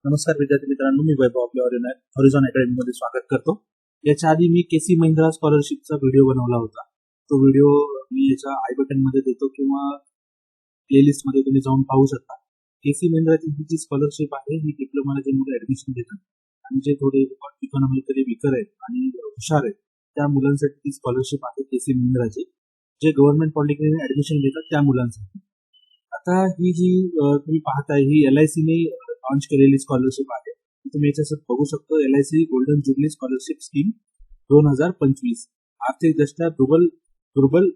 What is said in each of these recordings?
नमस्कार विद्यार्थी मित्रांनो, मी वैभव आपल्या हॉरिझॉन अकॅडमीमध्ये स्वागत करतो. याच्या आधी मी केसी महिंद्रा स्कॉलरशिपचा व्हिडिओ बनवला होता. तो व्हिडिओ मी याच्या आय बटन मध्ये देतो किंवा प्लेलिस्ट मध्ये तुम्ही जाऊन पाहू शकता. केसी महिंद्राची जी स्कॉलरशिप आहे ही डिप्लोमाला जे मुलं ऍडमिशन घेतात आणि जे थोडे इकॉनॉमिकली विकर आहेत आणि हुशार आहेत त्या मुलांसाठी ती स्कॉलरशिप आहे केसी महिंद्राची, जे गव्हर्नमेंट पॉलिटेक्निक ऍडमिशन घेतात त्या मुलांसाठी. आता ही जी तुम्ही पाहताय ही LIC ने लॉन्च केलेली स्कॉलरशिप आहे. तुम्ही याच्यात बघू शकतो LIC golden jubilee scholarship scheme 2025 आर्थिकदृष्ट्या दुर्बल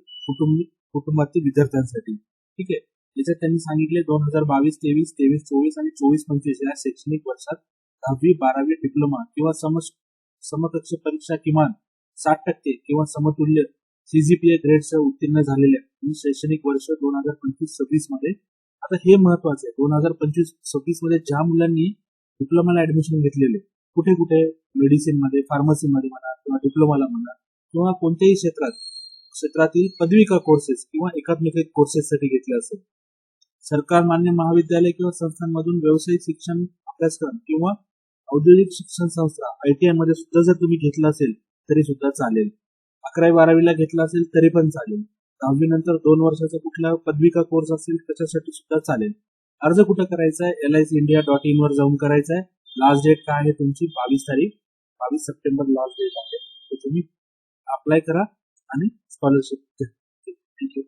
कुटुंबातील विद्यार्थ्यांसाठी. ठीक आहे. याच्यात त्यांनी सांगितले 2022-23, 23-24 आणि 24-25 या शैक्षणिक वर्षात 10वी-12वी डिप्लोमा किंवा समकक्ष परीक्षा किमान 60% किंवा समतुल्य CGPA ग्रेडसह उत्तीर्ण झालेल्या शैक्षणिक वर्ष 2025-26 मध्ये. आता हे महत्वाचं आहे, 2025-26 मध्ये ज्या मुलांनी डिप्लोमाला ऍडमिशन घेतलेले कुठे कुठे मेडिसिन मध्ये, फार्मसी मध्ये म्हणा किंवा डिप्लोमाला म्हणा किंवा कोणत्याही क्षेत्रातील पदविका कोर्सेस किंवा एकात्मिक कोर्सेस साठी घेतले असेल, सरकार मान्य महाविद्यालय किंवा संस्थांमधून व्यावसायिक शिक्षण अभ्यासक्रम किंवा औद्योगिक शिक्षण संस्था ITI मध्ये सुद्धा जर तुम्ही घेतला असेल तरी सुद्धा चालेल. 11वी-12वीला घेतला असेल तरी पण चालेल. 10वी नंतर 2 वर्षाचा कुठला पदविका कोर्स असेल त्याच्यासाठी सुद्धा चालेल. अर्ज कुठं करायचा आहे? LICindia.in वर जाऊन करायचा आहे. लास्ट डेट काय आहे तुमची? 22 सप्टेंबर लास्ट डेट आहे. तुम्ही अप्लाय करा आणि स्कॉलरशिप. थँक्यू.